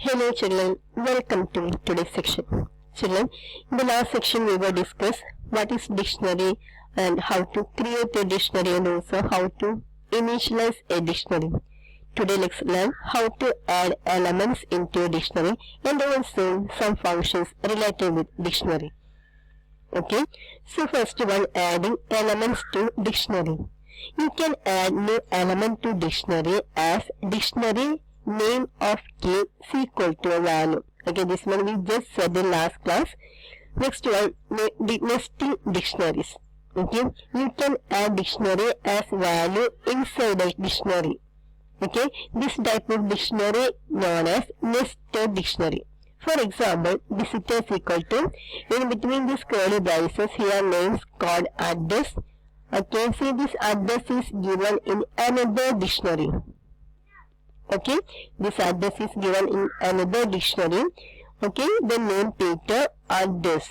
Hello children, welcome to today's section. Children, in the last section we will discuss what is dictionary and how to create a dictionary and also how to initialize a dictionary. Today let's learn how to add elements into a dictionary and also some functions related with dictionary. Okay, so first one, adding elements to dictionary. You can add new element to dictionary as dictionary name of key is equal to a value. Okay, this one we just said in last class. Next one, nesting dictionaries. Okay, you can add dictionary as value inside a dictionary. Okay, this type of dictionary known as nested dictionary. For example, visitor is equal to, in between these curly braces here names called address. Okay, see this address is given in another dictionary. Okay, this address is given in another dictionary. Okay, the name Peter address.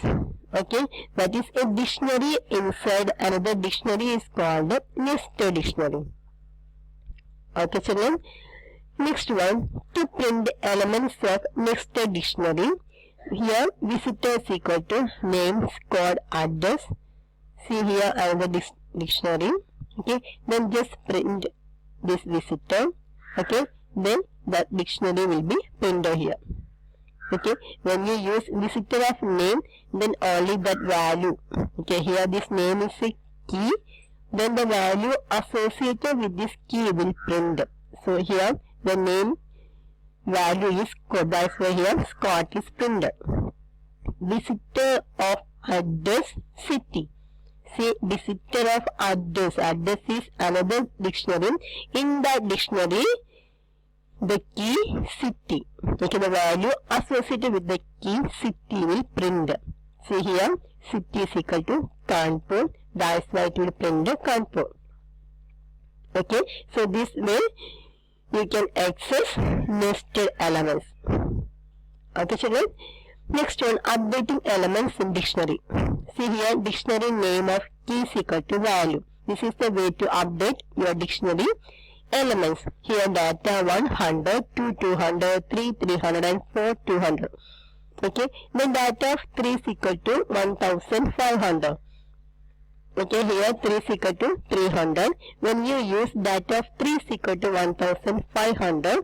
Okay, that is a dictionary inside another dictionary is called nested dictionary. Okay, children. Next one, to print elements of nested dictionary. Here visitor is equal to names called address. See here another dictionary. Okay, then just print this visitor. Okay, then that dictionary will be printed here. Okay, when you use visitor of name, then only that value. Okay, here this name is a key, then the value associated with this key will print. So here the name value is Scott. That's why here Scott is printed. Visitor of address city. See, visitor of address. Address is another dictionary. In that dictionary, the key city. Okay, the value associated with the key city will print. See here, city is equal to Kanpur. That's why it will print Kanpur. Okay, so this way you can access nested elements. Okay, children. Next one, updating elements in dictionary. See here, dictionary name of key is equal to value. This is the way to update your dictionary elements. Here data 100, 2 200, 3 300 and 4 200. Okay, then data of 3 is equal to 1500. Okay, here 3 is equal to 300. When you use data of 3 is equal to 1500,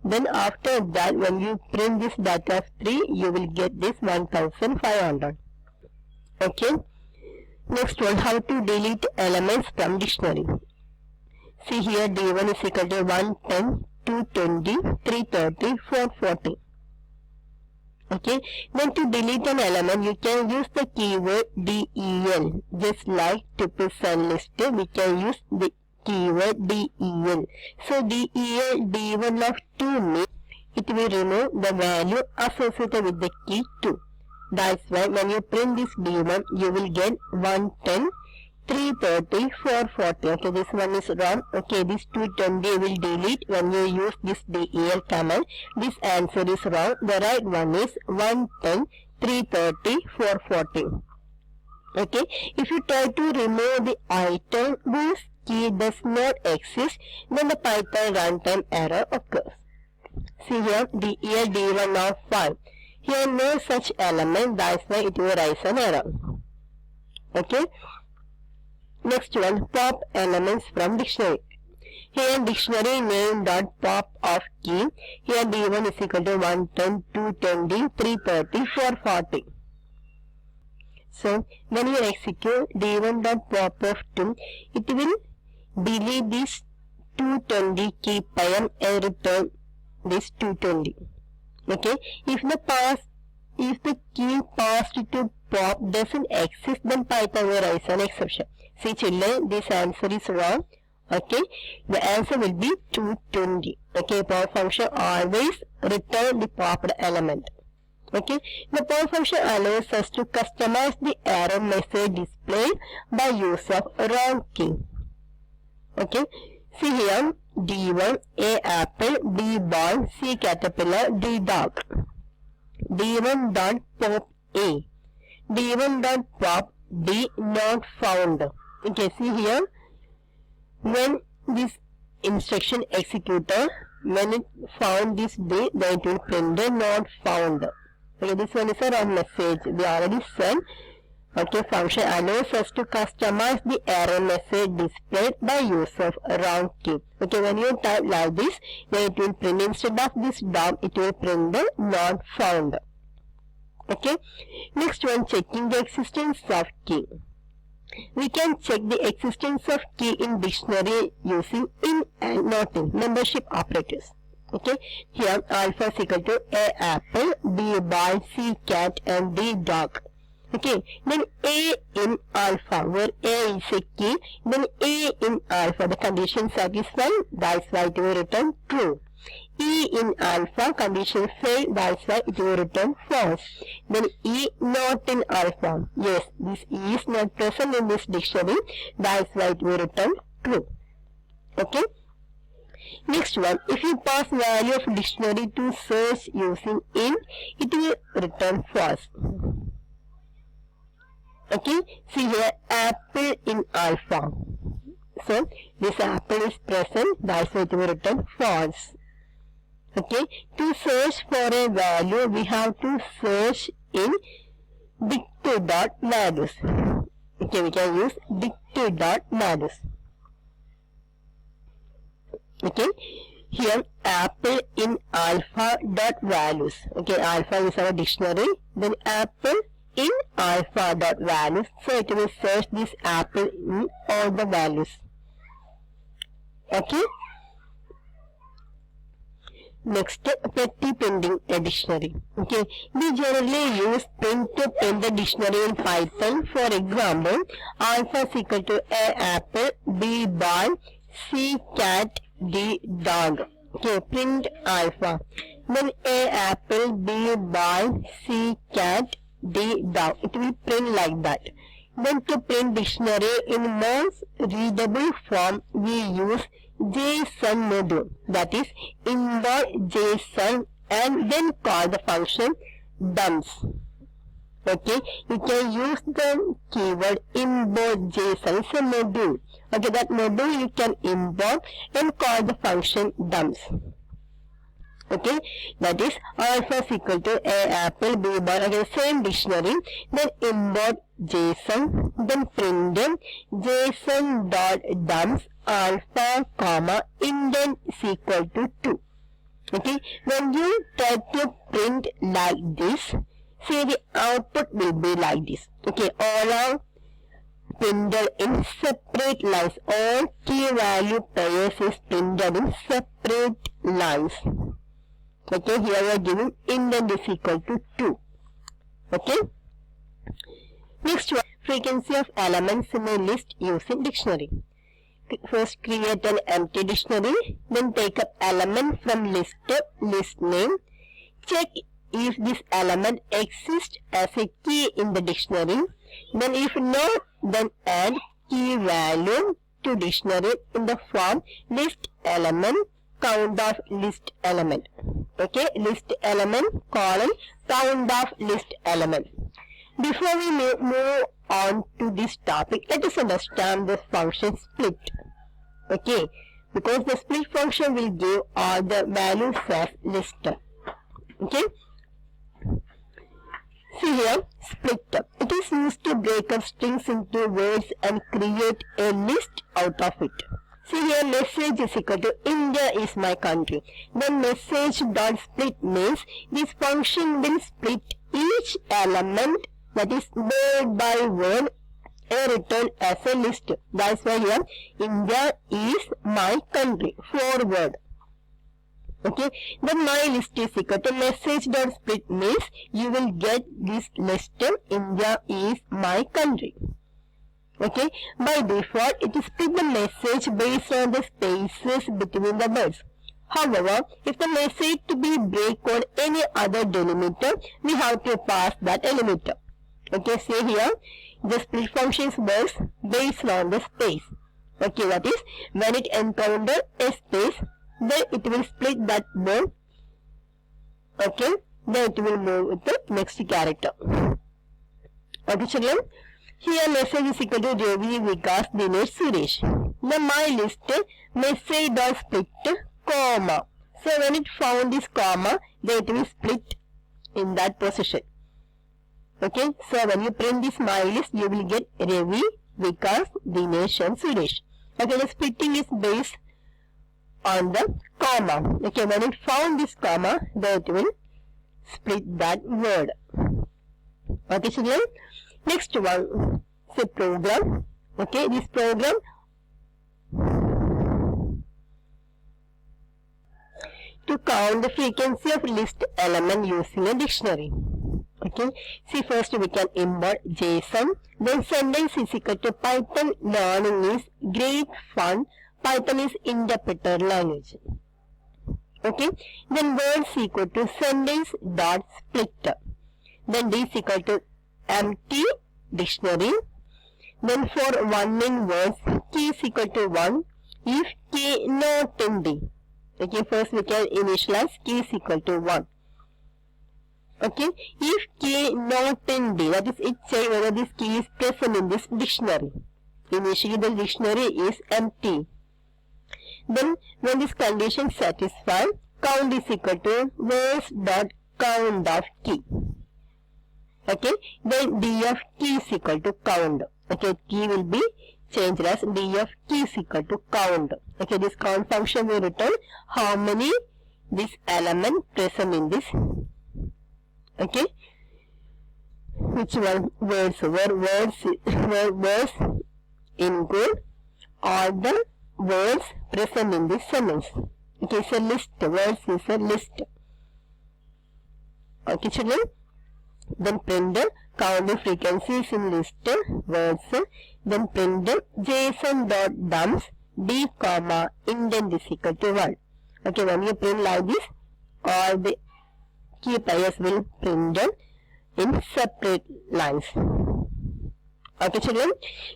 then after that when you print this data of 3, you will get this 1500. Okay, next one, how to delete elements from dictionary. See here D1 is equal to 110, 220, 330, 440. Okay, then to delete an element you can use the keyword del. Just like tuple sum list, we can use the keyword del. So del D1 of 2 means it will remove the value associated with the key 2. That's why when you print this D1 you will get 110, 330, 440. Okay, this one is wrong. Okay, this 220 will delete when you use this del command. This answer is wrong. The right one is 110, 330, 440. Okay, if you try to remove the item whose key does not exist, then the Python runtime error occurs. See here, del D1 of 5. Here no such element, that's why it will raise an error. Okay. Next one, pop elements from dictionary. Here dictionary name dot pop of key. Here D1 is equal to 110, 220, 330, 440. So when you execute D1 dot pop of 2, it will delete this 220 key poem and return this 220. Okay, if the key passed to pop doesn't exist, then Python will raise an exception. See children, this answer is wrong. Okay, the answer will be 220. Okay, pop function always return the popped element. Okay, the pop function allows us to customize the error message displayed by use of wrong key. Okay, see here D1, A apple, B ball, C caterpillar, D dog. D1 dot pop A. D1 dot pop D not found. Okay, see here, when this instruction executed, when it found this day, then it will print the not found. Okay, this one is a wrong message. We already said. Okay, function allows us to customize the error message displayed by use of wrong key. Okay, when you type like this, then it will print, instead of this DOM, it will print the not found. Okay, next one, checking the existence of key. We can check the existence of key in dictionary using in and not in membership operators. Okay, here alpha is equal to A apple, B ball, C cat and D dog. Okay, then A in alpha, where A is a key, then A in alpha, the condition satisfied, that's why it will return true. E in alpha, condition failed, that's why it will return false. Then E not in alpha, yes, this E is not present in this dictionary, that's why it will return true. Okay. Next one, if you pass value of dictionary to search using in, it will return false. Okay, see here apple in alpha. So this apple is present, that's why it will return false. Okay, to search for a value, we have to search in dictu.values. Okay, we can use dictu.values. Okay, here apple in alpha dot values. Okay, alpha is our dictionary, then apple in alpha dot values, so it will search this apple in all the values. Okay, next, petty printing a dictionary. Okay, we generally use print to print the dictionary in Python. For example, alpha is equal to A apple, B ball, C cat, D dog. Okay, print alpha. Then A apple, B ball, C cat, D dog. It will print like that. Then to print dictionary in most readable form, we use JSON module, that is inbound JSON, and then call the function dumps. Okay, you can use the keyword import JSON as a module. Okay, that module you can import and call the function dumps. Okay, that is alpha is equal to A apple, B ball, okay, same dictionary, then import JSON, then print them JSON dot dumps alpha comma indent is equal to 2. Okay, when you try to print like this, see the output will be like this. Okay, all are printed in separate lines. All key value pairs is printed in separate lines. Okay, here we are giving indent is equal to 2. Okay. Next one, frequency of elements in a list using dictionary. First, create an empty dictionary, then take up element from list name. Check if this element exists as a key in the dictionary. Then if not, then add key value to dictionary in the form list element count of list element. Okay, list element colon count of list element. Before we move on to this topic, let us understand the function split. Okay, because the split function will give all the values as list. Okay, see here, split. It is used to break up strings into words and create a list out of it. See here, message is equal to India is my country. Then message dot split means this function will split each element, that is word by word, and return as a list. That's why here India is my country. 4 word. Okay, then my list is equal to message dot split means you will get this list India is my country. Okay, by default it is split the message based on the spaces between the words. However, if the message to be break on any other delimiter, we have to pass that delimiter. Okay, see here, the split function works based on the space. Okay, that is, when it encounters a space, then it will split that word. Okay, then it will move with the next character. Okay, children, here message is equal to Ravi, Vikas, Dinesh, Suresh. Now my list message dot split comma. So when it found this comma, then it will split in that position. Okay, so when you print this my list, you will get Ravi, Vikas, Dinesh and Suresh. Okay, the splitting is based on the comma. Okay, when it found this comma, then it will split that word. Okay, children. Next one, say program. Okay, this program to count the frequency of list element using a dictionary. Okay, see, first we can import JSON, then sentence is equal to Python learning is great fun, Python is interpreter language. Okay, then words equal to sentence dot splitter, then D is equal to empty dictionary, then for 1 in words, key is equal to 1 if k not in D. Okay, first we can initialize key is equal to 1. Okay, if k not in D, that is it says whether this key is present in this dictionary. Initially the dictionary is empty. Then when this condition satisfied, count is equal to words dot count of key. Okay, then D of key is equal to count. Okay, key will be changed as D of key is equal to count. Okay, this count function will return how many this element present in this. Okay, which one words were words include all the words present in this sentence. Okay, it's a list. Words is a list. Okay, children. Then print the count the frequencies in list words. Then print the JSON.dumps D comma indent is equal to 1. Okay, when you print like this, all the key pairs will print in separate lines. Okay, children.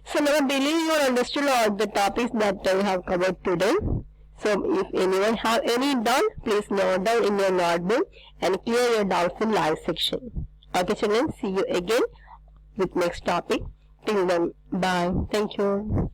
So now I believe you understood all the topics that I have covered today. So if anyone have any doubt, please note down in your notebook and clear your doubts in live section. Okay, children. See you again with next topic. Till then, bye. Thank you.